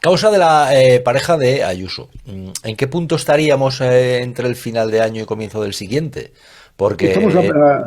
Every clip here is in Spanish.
Causa de la pareja de Ayuso. ¿En qué punto estaríamos entre el final de año y comienzo del siguiente? Estamos, Porque tiene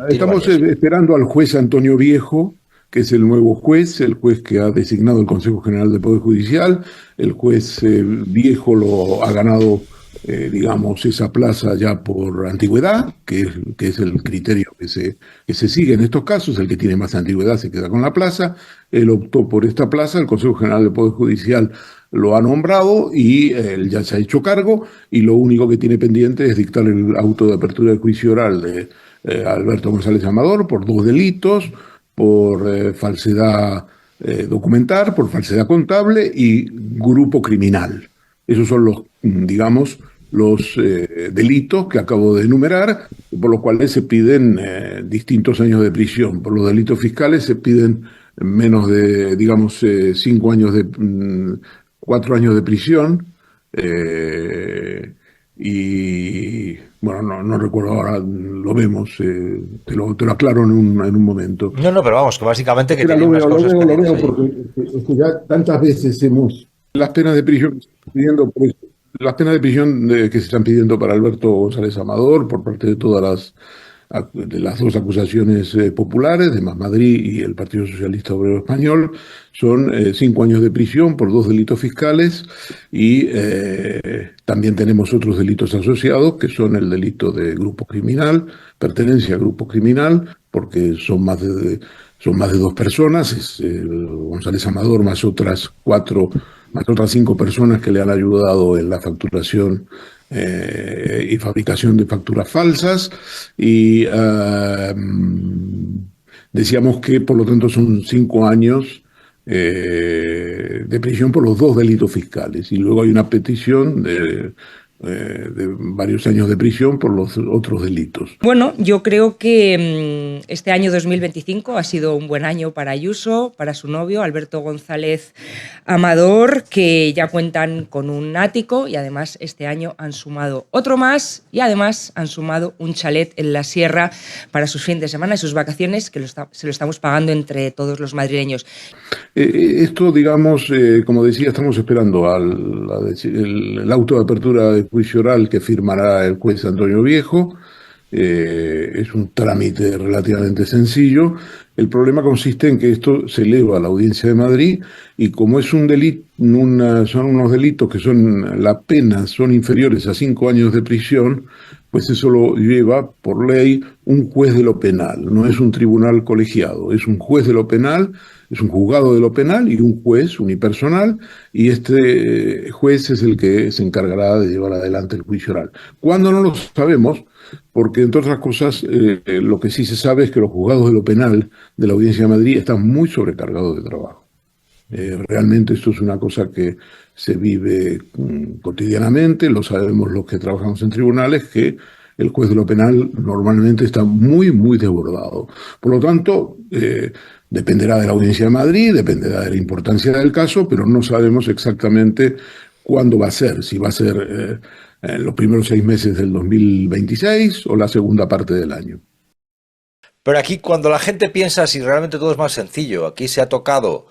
estamos varias. esperando al juez Antonio Viejo, que es el nuevo juez, el juez que ha designado el Consejo General del Poder Judicial. El juez Viejo lo ha ganado, digamos, esa plaza ya por antigüedad, que es el criterio que se sigue en estos casos. El que tiene más antigüedad se queda con la plaza. Él optó por esta plaza, el Consejo General del Poder Judicial lo ha nombrado y él ya se ha hecho cargo y lo único que tiene pendiente es dictar el auto de apertura de juicio oral de Alberto González Amador por dos delitos, por falsedad documental, por falsedad contable y grupo criminal. Esos son los, digamos, los delitos que acabo de enumerar, por los cuales se piden distintos años de prisión. Por los delitos fiscales se piden menos de, digamos, 5 años de, 4 años de prisión. eh, y bueno, no recuerdo ahora, lo vemos, te lo aclaro en un momento. No, no, pero vamos, que básicamente que Espera, tiene lo unas veo, lo causas veo, lo pendientes veo, ahí. porque es que ya tantas veces hemos. Las penas de prisión que se están pidiendo, las penas de prisión que se están pidiendo para Alberto González Amador por parte de todas de las dos acusaciones populares, de Más Madrid y el Partido Socialista Obrero Español, son 5 años de prisión por dos delitos fiscales y también tenemos otros delitos asociados, que son el delito de grupo criminal, pertenencia a grupo criminal, porque son más de dos personas, es González Amador más otras cuatro, más otras 5 personas que le han ayudado en la facturación y fabricación de facturas falsas. Y decíamos que por lo tanto son 5 años de prisión por los dos delitos fiscales. Y luego hay una petición de varios años de prisión por los otros delitos. Bueno, yo creo que este año 2025 ha sido un buen año para Ayuso, para su novio Alberto González Amador, que ya cuentan con un ático y además este año han sumado otro más y además han sumado un chalet en la sierra para sus fines de semana y sus vacaciones, que se lo estamos pagando entre todos los madrileños. Esto, digamos, como decía, estamos esperando el auto de apertura de juicio oral que firmará el juez Antonio Viejo. Es un trámite relativamente sencillo. El problema consiste en que esto se eleva a la Audiencia de Madrid y como es un delito, son unos delitos que la pena son inferiores a 5 años de prisión, pues eso lo lleva por ley un juez de lo penal. No es un tribunal colegiado, es un juez de lo penal, es un juzgado de lo penal y un juez unipersonal, y este juez es el que se encargará de llevar adelante el juicio oral. ¿Cuándo? No lo sabemos, porque entre otras cosas, lo que sí se sabe es que los juzgados de lo penal de la Audiencia de Madrid están muy sobrecargados de trabajo. Realmente esto es una cosa que se vive cotidianamente, lo sabemos los que trabajamos en tribunales, que el juez de lo penal normalmente está muy, muy desbordado. Por lo tanto, dependerá de la Audiencia de Madrid, dependerá de la importancia del caso, pero no sabemos exactamente cuándo va a ser, si va a ser en los primeros 6 meses del 2026 o la segunda parte del año. Pero aquí cuando la gente piensa si realmente todo es más sencillo, aquí se ha tocado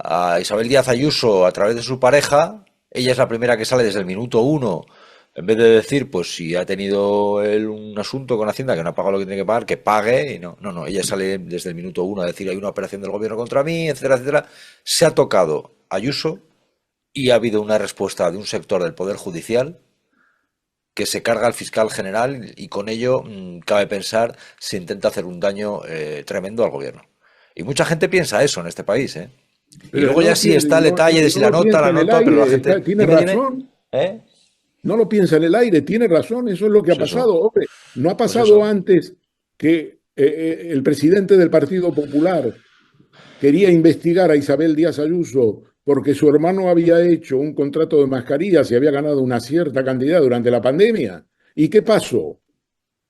a Isabel Díaz Ayuso a través de su pareja, ella es la primera que sale desde el minuto uno, en vez de decir, pues si ha tenido él un asunto con Hacienda que no ha pagado lo que tiene que pagar, que pague, y no, no, no, ella sale desde el minuto uno a decir hay una operación del gobierno contra mí, etcétera, etcétera. Se ha tocado Ayuso y ha habido una respuesta de un sector del Poder Judicial que se carga al fiscal general y con ello cabe pensar se intenta hacer un daño tremendo al gobierno. Y mucha gente piensa eso en este país, ¿eh? Y Pero luego ya sí está el detalle de si no lo piensa la en el nota, pero la aire, gente... tiene Dime, dime. razón. ¿Eh? No lo piensa en el aire, tiene razón, eso es lo que ha Pues pasado. eso, Hombre, no ha pues pasado eso. antes que el presidente del Partido Popular quería investigar a Isabel Díaz Ayuso porque su hermano había hecho un contrato de mascarillas y había ganado una cierta cantidad durante la pandemia. ¿Y qué pasó?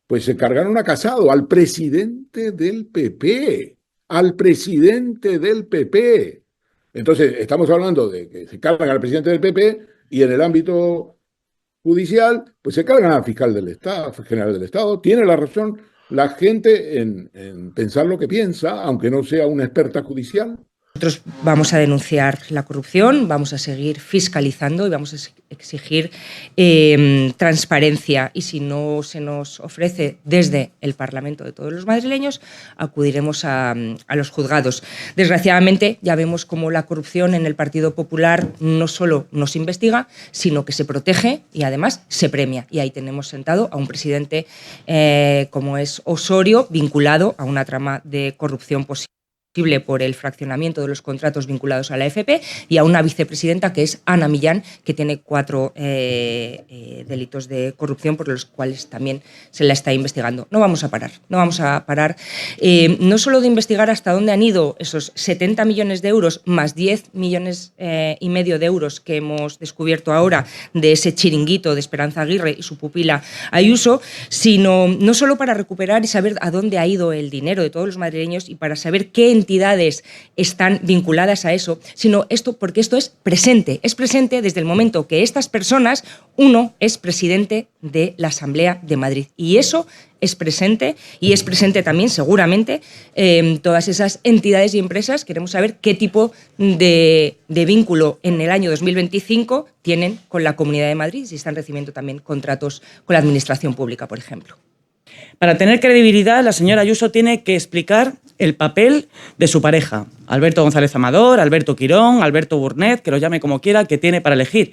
Pues se cargaron a Casado, al presidente del PP, al presidente del PP. Entonces, estamos hablando de que se cargan al presidente del PP y en el ámbito judicial, pues se cargan al fiscal del Estado, general del Estado. Tiene la razón la gente en pensar lo que piensa, aunque no sea una experta judicial. Nosotros vamos a denunciar la corrupción, vamos a seguir fiscalizando y vamos a exigir transparencia. Y si no se nos ofrece desde el Parlamento de todos los madrileños, acudiremos a los juzgados. Desgraciadamente, ya vemos cómo la corrupción en el Partido Popular no solo no se investiga, sino que se protege y además se premia. Y ahí tenemos sentado a un presidente como es Osorio, vinculado a una trama de corrupción posible por el fraccionamiento de los contratos vinculados a la FP, y a una vicepresidenta que es Ana Millán, que tiene 4 delitos de corrupción por los cuales también se la está investigando. No vamos a parar, no solo de investigar hasta dónde han ido esos 70 millones de euros más 10 millones y medio de euros que hemos descubierto ahora de ese chiringuito de Esperanza Aguirre y su pupila Ayuso, sino no solo para recuperar y saber a dónde ha ido el dinero de todos los madrileños y para saber qué entidades están vinculadas a eso, sino porque esto es presente desde el momento que estas personas, uno es presidente de la Asamblea de Madrid, y eso es presente, y es presente también seguramente todas esas entidades y empresas. Queremos saber qué tipo de vínculo en el año 2025 tienen con la Comunidad de Madrid, si están recibiendo también contratos con la administración pública, por ejemplo. Para tener credibilidad, la señora Ayuso tiene que explicar el papel de su pareja, Alberto González Amador, Alberto Quirón, Alberto Burnet, que lo llame como quiera, que tiene para elegir.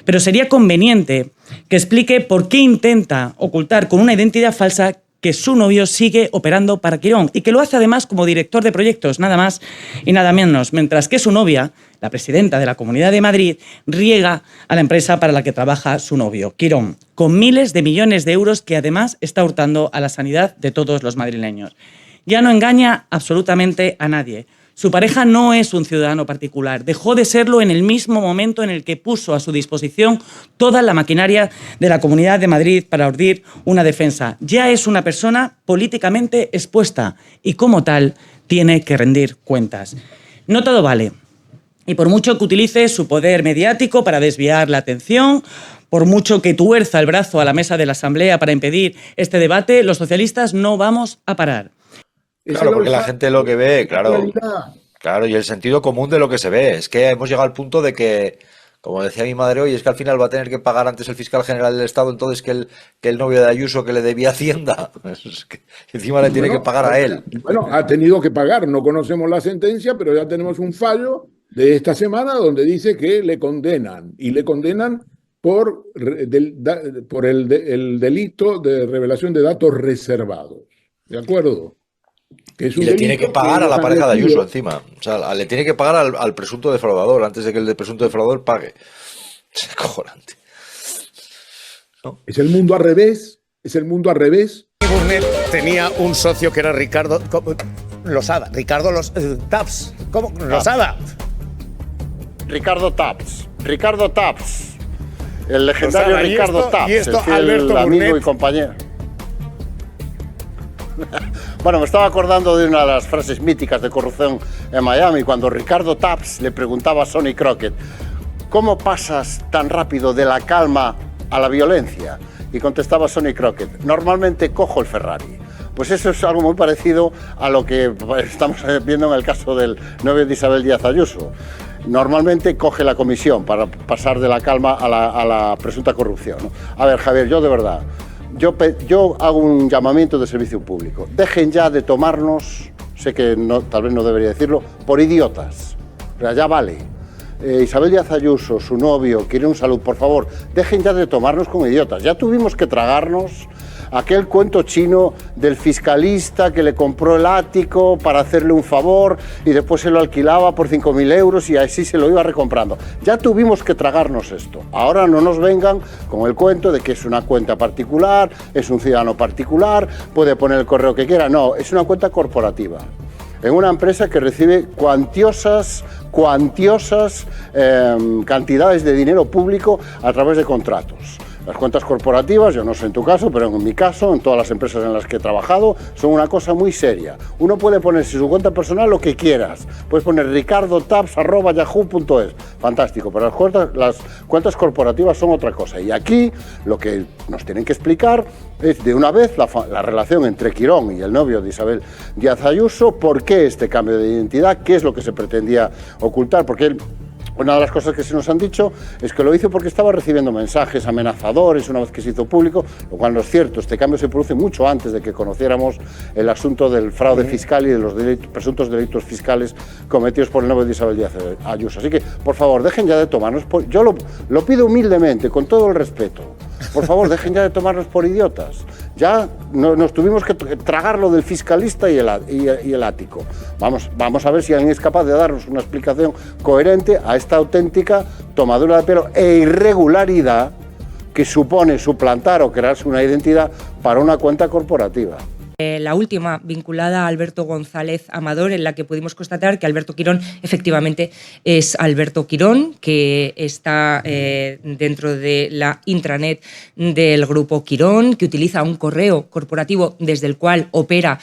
Pero sería conveniente que explique por qué intenta ocultar con una identidad falsa que su novio sigue operando para Quirón, y que lo hace además como director de proyectos, nada más y nada menos, mientras que su novia, la presidenta de la Comunidad de Madrid, riega a la empresa para la que trabaja su novio, Quirón, con miles de millones de euros que además está hurtando a la sanidad de todos los madrileños. Ya no engaña absolutamente a nadie. Su pareja no es un ciudadano particular, dejó de serlo en el mismo momento en el que puso a su disposición toda la maquinaria de la Comunidad de Madrid para urdir una defensa. Ya es una persona políticamente expuesta y como tal tiene que rendir cuentas. No todo vale. Y por mucho que utilice su poder mediático para desviar la atención, por mucho que tuerza el brazo a la mesa de la Asamblea para impedir este debate, los socialistas no vamos a parar. Claro, porque la gente lo que ve, claro, y el sentido común de lo que se ve. Es que hemos llegado al punto de que, como decía mi madre hoy, es que al final va a tener que pagar antes el fiscal general del Estado entonces que el novio de Ayuso que le debía Hacienda. Es que encima le tiene que pagar a él. Bueno, ha tenido que pagar, no conocemos la sentencia, pero ya tenemos un fallo de esta semana donde dice que le condenan, y le condenan por el delito de revelación de datos reservados. ¿De acuerdo? Y le tiene que pagar a la pareja de Ayuso encima. O sea, le tiene que pagar al presunto defraudador antes de que el presunto defraudador pague. Es acojonante. ¿No? Es el mundo al revés. Es el mundo al revés. Burnet tenía un socio que era Ricardo Losada. Ricardo Taps. ¿Cómo? Losada. Ricardo Taps. Ricardo Taps. El legendario Losada, Ricardo Taps. Y esto, el Alberto amigo Burnet. Y compañero. Bueno, me estaba acordando de una de las frases míticas de corrupción en Miami, cuando Ricardo Taps le preguntaba a Sonny Crockett: ¿cómo pasas tan rápido de la calma a la violencia? Y contestaba Sonny Crockett: normalmente cojo el Ferrari. Pues eso es algo muy parecido a lo que estamos viendo en el caso del novio de Isabel Díaz Ayuso. Normalmente coge la comisión para pasar de la calma a la presunta corrupción, ¿no? A ver, Javier, yo de verdad... Yo hago un llamamiento de servicio público. Dejen ya de tomarnos, sé que tal vez no debería decirlo, por idiotas. Pero ya vale. Isabel Díaz Ayuso, su novio, Quirón Salud, por favor, dejen ya de tomarnos como idiotas. Ya tuvimos que tragarnos aquel cuento chino del fiscalista que le compró el ático para hacerle un favor y después se lo alquilaba por 5.000 euros y así se lo iba recomprando. Ya tuvimos que tragarnos esto. Ahora no nos vengan con el cuento de que es una cuenta particular, es un ciudadano particular, puede poner el correo que quiera. No, es una cuenta corporativa. En una empresa que recibe cuantiosas cantidades de dinero público a través de contratos. Las cuentas corporativas, yo no sé en tu caso, pero en mi caso, en todas las empresas en las que he trabajado, son una cosa muy seria. Uno puede poner en su cuenta personal lo que quieras. Puedes poner ricardotaps@yahoo.es. Fantástico, pero las cuentas corporativas son otra cosa. Y aquí lo que nos tienen que explicar es de una vez la relación entre Quirón y el novio de Isabel Díaz Ayuso, por qué este cambio de identidad, qué es lo que se pretendía ocultar, porque él... Una de las cosas que se nos han dicho es que lo hizo porque estaba recibiendo mensajes amenazadores una vez que se hizo público, lo cual no es cierto. Este cambio se produce mucho antes de que conociéramos el asunto del fraude fiscal y de los presuntos delitos fiscales cometidos por el novio de Isabel Díaz Ayuso. Así que, por favor, dejen ya de tomarnos por... Yo lo pido humildemente, con todo el respeto. Por favor, dejen ya de tomarnos por idiotas. Ya nos tuvimos que tragar lo del fiscalista y el ático. Vamos a ver si alguien es capaz de darnos una explicación coherente a esta auténtica tomadura de pelo e irregularidad que supone suplantar o crearse una identidad para una cuenta corporativa. La última vinculada a Alberto González Amador, en la que pudimos constatar que Alberto Quirón efectivamente es Alberto Quirón, que está dentro de la intranet del grupo Quirón, que utiliza un correo corporativo desde el cual opera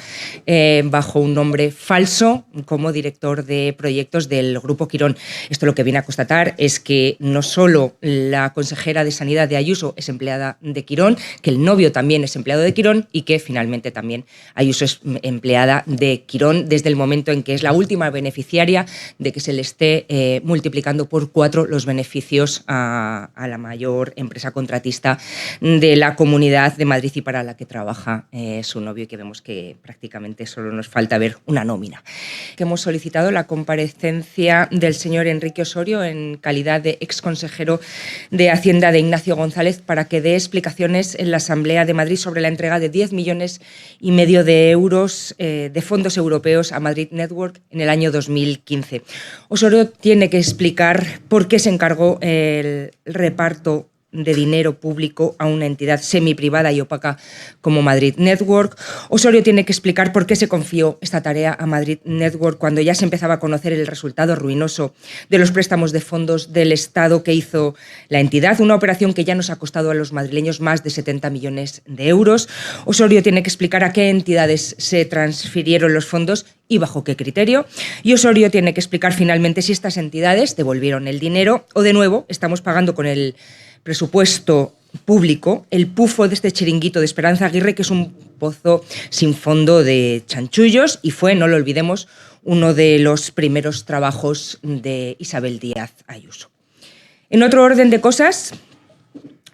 bajo un nombre falso como director de proyectos del grupo Quirón. Esto lo que viene a constatar es que no solo la consejera de Sanidad de Ayuso es empleada de Quirón, que el novio también es empleado de Quirón y que finalmente también Ayuso es empleada de Quirón desde el momento en que es la última beneficiaria de que se le esté multiplicando por 4 los beneficios a la mayor empresa contratista de la Comunidad de Madrid y para la que trabaja su novio, y que vemos que prácticamente solo nos falta ver una nómina. Que hemos solicitado la comparecencia del señor Enrique Osorio en calidad de exconsejero de Hacienda de Ignacio González para que dé explicaciones en la Asamblea de Madrid sobre la entrega de 10,5 millones de euros de fondos europeos a Madrid Network en el año 2015. Osorio tiene que explicar por qué se encargó el reparto de dinero público a una entidad semiprivada y opaca como Madrid Network. Osorio tiene que explicar por qué se confió esta tarea a Madrid Network cuando ya se empezaba a conocer el resultado ruinoso de los préstamos de fondos del Estado que hizo la entidad, una operación que ya nos ha costado a los madrileños más de 70 millones de euros. Osorio tiene que explicar a qué entidades se transfirieron los fondos y bajo qué criterio. Y Osorio tiene que explicar finalmente si estas entidades devolvieron el dinero o de nuevo estamos pagando con el presupuesto público el pufo de este chiringuito de Esperanza Aguirre, que es un pozo sin fondo de chanchullos y fue, no lo olvidemos, uno de los primeros trabajos de Isabel Díaz Ayuso. En otro orden de cosas,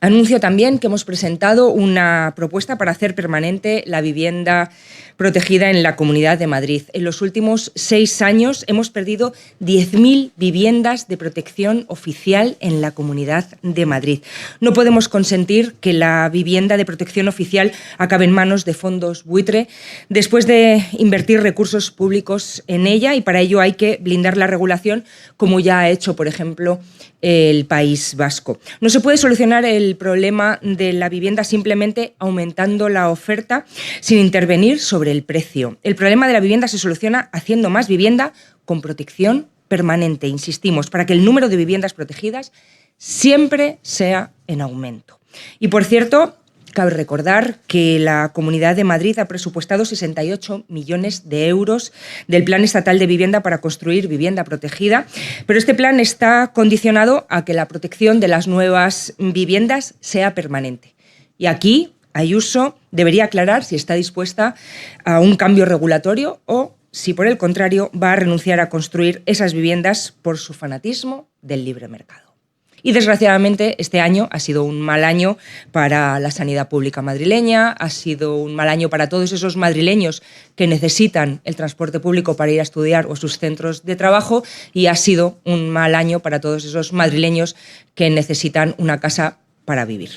anuncio también que hemos presentado una propuesta para hacer permanente la vivienda protegida en la Comunidad de Madrid. En los últimos 6 años hemos perdido 10.000 viviendas de protección oficial en la Comunidad de Madrid. No podemos consentir que la vivienda de protección oficial acabe en manos de fondos buitre después de invertir recursos públicos en ella, y para ello hay que blindar la regulación, como ya ha hecho, por ejemplo, el País Vasco. No se puede solucionar el problema de la vivienda simplemente aumentando la oferta sin intervenir sobre el precio. El problema de la vivienda se soluciona haciendo más vivienda con protección permanente, insistimos, para que el número de viviendas protegidas siempre sea en aumento. Y por cierto, cabe recordar que la Comunidad de Madrid ha presupuestado 68 millones de euros del Plan Estatal de Vivienda para construir vivienda protegida, pero este plan está condicionado a que la protección de las nuevas viviendas sea permanente. Y aquí Ayuso debería aclarar si está dispuesta a un cambio regulatorio o si, por el contrario, va a renunciar a construir esas viviendas por su fanatismo del libre mercado. Y desgraciadamente este año ha sido un mal año para la sanidad pública madrileña, ha sido un mal año para todos esos madrileños que necesitan el transporte público para ir a estudiar o sus centros de trabajo, y ha sido un mal año para todos esos madrileños que necesitan una casa para vivir.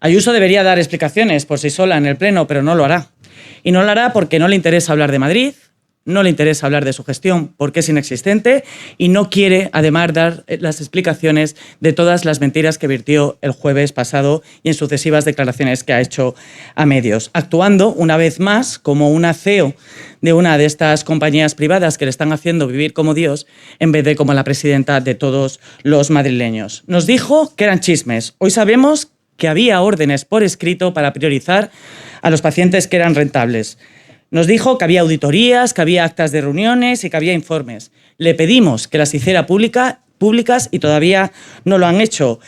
Ayuso debería dar explicaciones por sí sola en el Pleno, pero no lo hará. Y no lo hará porque no le interesa hablar de Madrid, no le interesa hablar de su gestión porque es inexistente y no quiere, además, dar las explicaciones de todas las mentiras que virtió el jueves pasado y en sucesivas declaraciones que ha hecho a medios, actuando una vez más como una CEO de una de estas compañías privadas que le están haciendo vivir como Dios en vez de como la presidenta de todos los madrileños. Nos dijo que eran chismes. Hoy sabemos que había órdenes por escrito para priorizar a los pacientes que eran rentables. Nos dijo que había auditorías, que había actas de reuniones y que había informes. Le pedimos que las hiciera públicas y todavía no lo han hecho.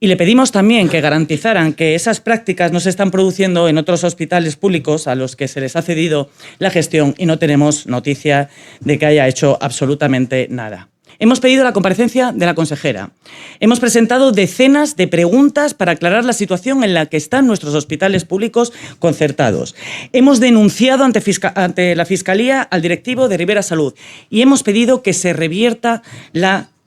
Y le pedimos también que garantizaran que esas prácticas no se están produciendo en otros hospitales públicos a los que se les ha cedido la gestión y no tenemos noticia de que haya hecho absolutamente nada. Hemos pedido la comparecencia de la consejera. Hemos presentado decenas de preguntas para aclarar la situación en la que están nuestros hospitales públicos concertados. Hemos denunciado ante la Fiscalía al directivo de Ribera Salud y hemos pedido que se revierta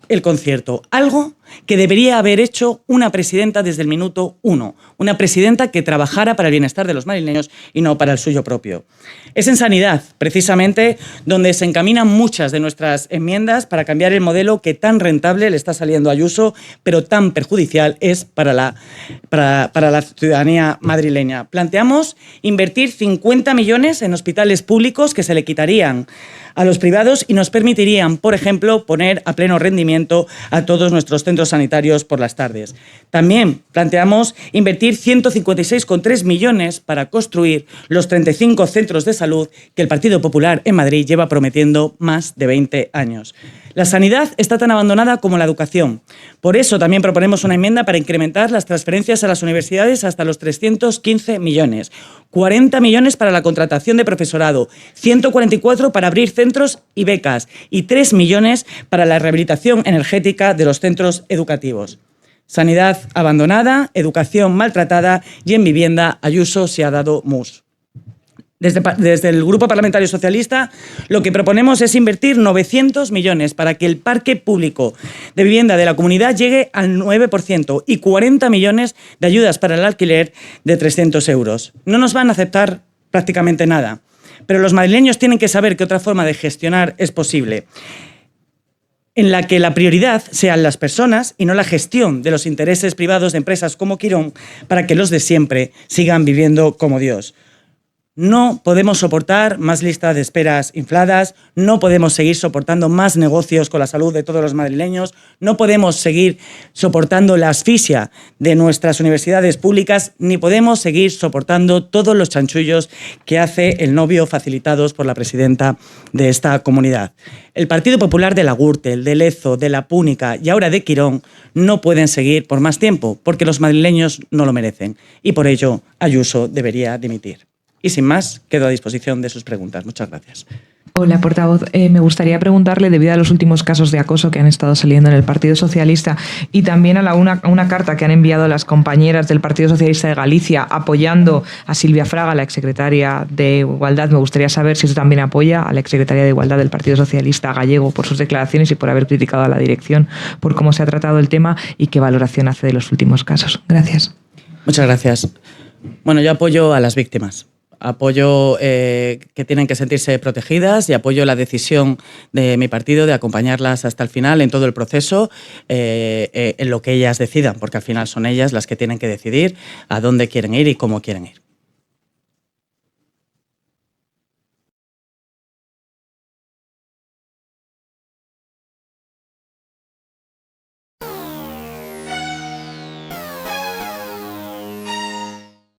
el concierto, algo que debería haber hecho una presidenta desde el minuto 1, una presidenta que trabajara para el bienestar de los madrileños y no para el suyo propio. Es en sanidad, precisamente, donde se encaminan muchas de nuestras enmiendas para cambiar el modelo que tan rentable le está saliendo a Ayuso, pero tan perjudicial es para la ciudadanía madrileña. Planteamos invertir 50 millones en hospitales públicos que se le quitarían a los privados y nos permitirían, por ejemplo, poner a pleno rendimiento a todos nuestros centros sanitarios por las tardes. También planteamos invertir 156,3 millones para construir los 35 centros de salud que el Partido Popular en Madrid lleva prometiendo más de 20 años. La sanidad está tan abandonada como la educación. Por eso también proponemos una enmienda para incrementar las transferencias a las universidades hasta los 315 millones. 40 millones para la contratación de profesorado, 144 para abrir centros y becas y 3 millones para la rehabilitación energética de los centros educativos. Sanidad abandonada, educación maltratada y en vivienda Ayuso se ha dado mus. Desde el Grupo Parlamentario Socialista lo que proponemos es invertir 900 millones para que el parque público de vivienda de la comunidad llegue al 9% y 40 millones de ayudas para el alquiler de 300 euros. No nos van a aceptar prácticamente nada, pero los madrileños tienen que saber que otra forma de gestionar es posible, en la que la prioridad sean las personas y no la gestión de los intereses privados de empresas como Quirón para que los de siempre sigan viviendo como Dios. No podemos soportar más listas de esperas infladas, no podemos seguir soportando más negocios con la salud de todos los madrileños, no podemos seguir soportando la asfixia de nuestras universidades públicas, ni podemos seguir soportando todos los chanchullos que hace el novio facilitados por la presidenta de esta comunidad. El Partido Popular de la Gürtel, de Lezo, de la Púnica y ahora de Quirón no pueden seguir por más tiempo porque los madrileños no lo merecen y por ello Ayuso debería dimitir. Y sin más, quedo a disposición de sus preguntas. Muchas gracias. Hola, portavoz. Me gustaría preguntarle, debido a los últimos casos de acoso que han estado saliendo en el Partido Socialista y también a una carta que han enviado las compañeras del Partido Socialista de Galicia apoyando a Silvia Fraga, la exsecretaria de Igualdad, me gustaría saber si eso también apoya a la exsecretaria de Igualdad del Partido Socialista gallego por sus declaraciones y por haber criticado a la dirección por cómo se ha tratado el tema y qué valoración hace de los últimos casos. Gracias. Muchas gracias. Bueno, yo apoyo a las víctimas. Apoyo que tienen que sentirse protegidas y apoyo la decisión de mi partido de acompañarlas hasta el final en todo el proceso, en lo que ellas decidan, porque al final son ellas las que tienen que decidir a dónde quieren ir y cómo quieren ir.